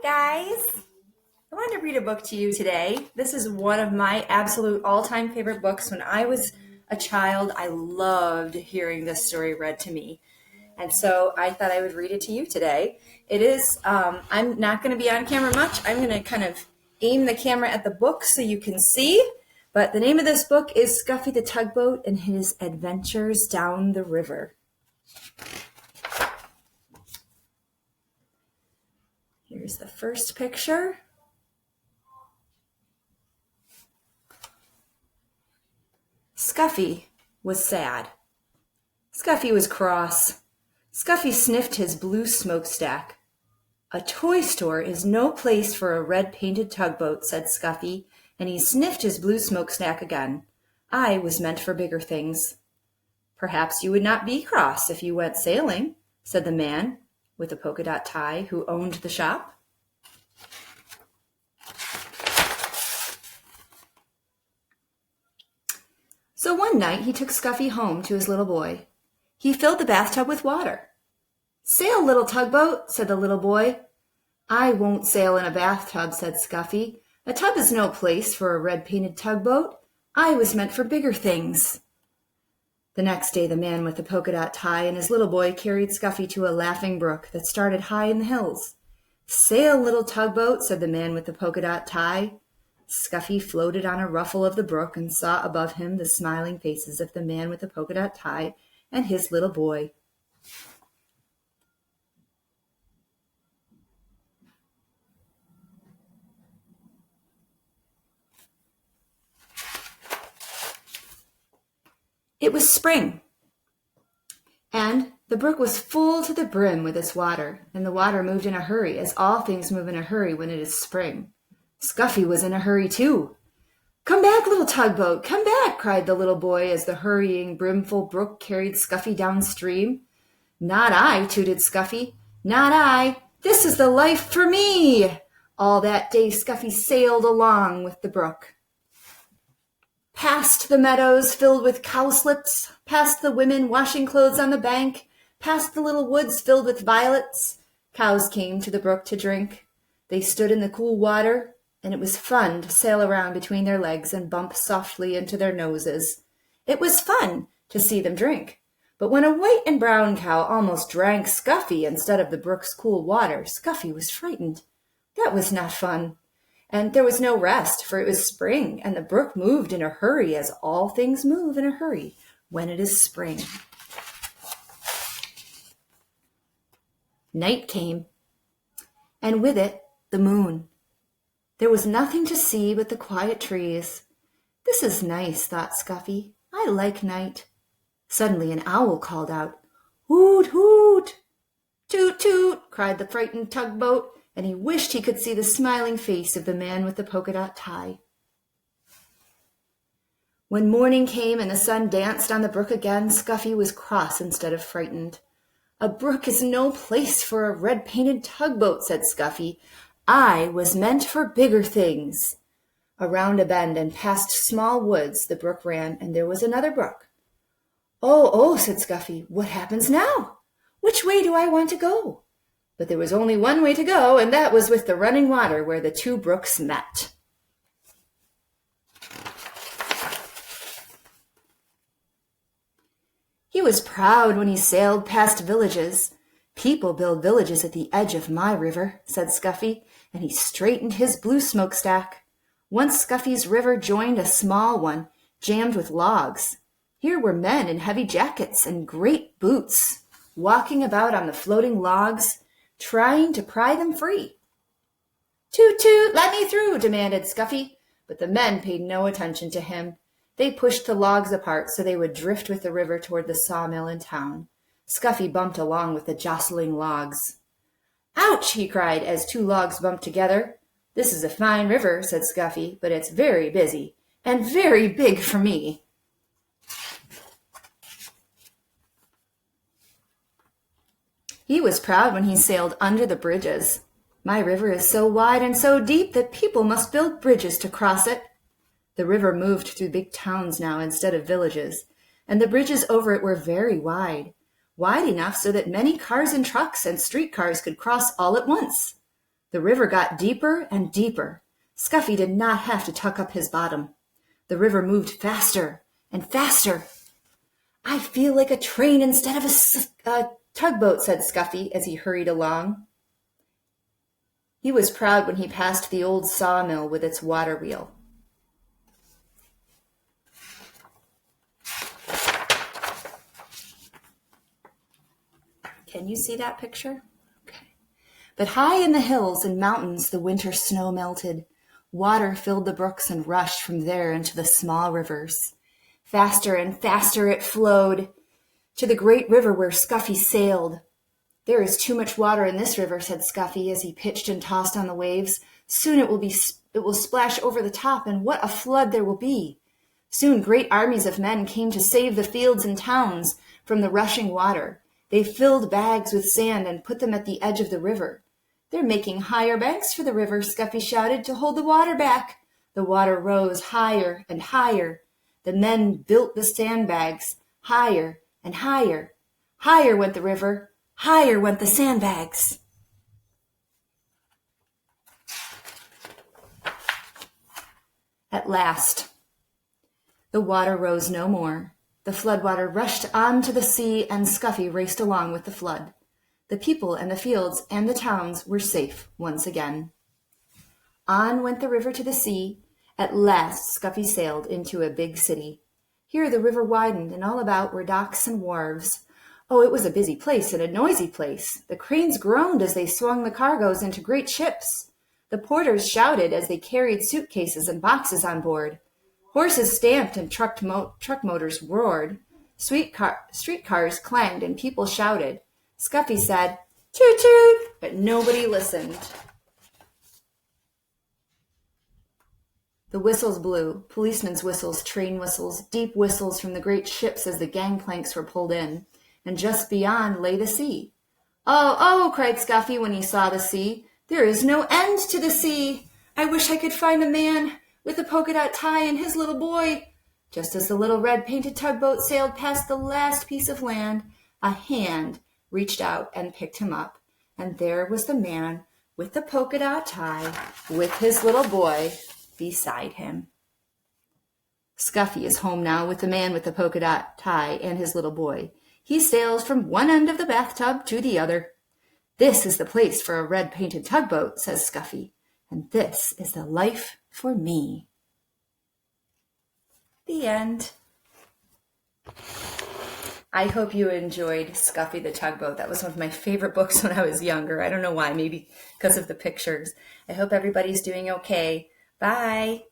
guys. I wanted to read a book to you today. This is one of my absolute all-time favorite books. When I was a child, I loved hearing this story read to me. And so I thought I would read it to you today. It is, I'm not going to be on camera much. I'm going to kind of aim the camera at the book so you can see. But the name of this book is Scuffy the Tugboat and His Adventures Down the River. Here's the first picture. Scuffy was sad. Scuffy was cross. Scuffy sniffed his blue smokestack. "A toy store is no place for a red-painted tugboat," said Scuffy, and he sniffed his blue smokestack again. "I was meant for bigger things." "Perhaps you would not be cross if you went sailing," said the man with a polka dot tie who owned the shop. So one night he took Scuffy home to his little boy. He filled the bathtub with water. "Sail, little tugboat," said the little boy. "I won't sail in a bathtub," said Scuffy. "A tub is no place for a red-painted tugboat. I was meant for bigger things." The next day the man with the polka dot tie and his little boy carried Scuffy to a laughing brook that started high in the hills. "Sail, little tugboat," said the man with the polka dot tie. Scuffy floated on a ruffle of the brook and saw above him the smiling faces of the man with the polka dot tie and his little boy. It was spring, and the brook was full to the brim with its water, and the water moved in a hurry, as all things move in a hurry when it is spring. Scuffy was in a hurry too. "Come back, little tugboat, come back," cried the little boy as the hurrying, brimful brook carried Scuffy downstream. "Not I," tooted Scuffy. "Not I. This is the life for me." All that day Scuffy sailed along with the brook. Past the meadows filled with cowslips, past the women washing clothes on the bank, past the little woods filled with violets. Cows came to the brook to drink. They stood in the cool water, and it was fun to sail around between their legs and bump softly into their noses. It was fun to see them drink. But when a white and brown cow almost drank Scuffy instead of the brook's cool water, Scuffy was frightened. That was not fun. And there was no rest, for it was spring, and the brook moved in a hurry, as all things move in a hurry when it is spring. Night came, and with it the moon. There was nothing to see but the quiet trees. "This is nice," thought Scuffy. "I like night." Suddenly an owl called out, "Hoot, hoot!" "Toot, toot!" cried the frightened tugboat, and he wished he could see the smiling face of the man with the polka dot tie. When morning came and the sun danced on the brook again, Scuffy was cross instead of frightened. "A brook is no place for a red-painted tugboat," said Scuffy. "I was meant for bigger things." Around a bend and past small woods the brook ran, and there was another brook. Oh, said Scuffy, "what happens now? Which way do I want to go?" But there was only one way to go, and that was with the running water where the two brooks met. He was proud when he sailed past villages. "People build villages at the edge of my river," said Scuffy, and he straightened his blue smokestack. Once Scuffy's river joined a small one, jammed with logs. Here were men in heavy jackets and great boots, walking about on the floating logs, trying to pry them free. "Toot, toot, let me through," demanded Scuffy, but the men paid no attention to him. They pushed the logs apart so they would drift with the river toward the sawmill in town. Scuffy bumped along with the jostling logs. "Ouch!" he cried as two logs bumped together. "This is a fine river," said Scuffy, "but it's very busy and very big for me." He was proud when he sailed under the bridges. "My river is so wide and so deep that people must build bridges to cross it." The river moved through big towns now instead of villages, and the bridges over it were very wide enough so that many cars and trucks and streetcars could cross all at once. The river got deeper and deeper. Scuffy did not have to tuck up his bottom. The river moved faster and faster. I feel like a train instead of a tugboat, said Scuffy as he hurried along. He was proud when he passed the old sawmill with its water wheel. Can you see that picture? Okay. But high in the hills and mountains, the winter snow melted. Water filled the brooks and rushed from there into the small rivers. Faster and faster it flowed to the great river where Scuffy sailed. There is too much water in this river, said Scuffy as he pitched and tossed on the waves. Soon it will splash over the top, and what a flood there will be. Soon great armies of men came to save the fields and towns from the rushing water. They filled bags with sand and put them at the edge of the river. They're making higher banks for the river, Scuffy shouted, to hold the water back. The water rose higher and higher. The men built the sandbags higher and higher. Higher went the river. Higher went the sandbags. At last, the water rose no more. The floodwater rushed on to the sea, and Scuffy raced along with the flood. The people and the fields and the towns were safe once again. On went the river to the sea. At last, Scuffy sailed into a big city. Here the river widened, and all about were docks and wharves. Oh, it was a busy place and a noisy place. The cranes groaned as they swung the cargoes into great ships. The porters shouted as they carried suitcases and boxes on board. Horses stamped and truck motors roared. Streetcars clanged and people shouted. Scuffy said, "Toot toot," but nobody listened. The whistles blew, policemen's whistles, train whistles, deep whistles from the great ships as the gangplanks were pulled in, and just beyond lay the sea. "Oh, oh," cried Scuffy when he saw the sea. "There is no end to the sea. I wish I could find a man with a polka-dot tie and his little boy." Just as the little red-painted tugboat sailed past the last piece of land, a hand reached out and picked him up, and there was the man with the polka-dot tie with his little boy beside him. Scuffy is home now with the man with the polka-dot tie and his little boy. He sails from one end of the bathtub to the other. "This is the place for a red-painted tugboat," says Scuffy, "and this is the life for me." The end. I hope you enjoyed Scuffy the Tugboat. That was one of my favorite books when I was younger. I don't know why, maybe because of the pictures. I hope everybody's doing okay. Bye.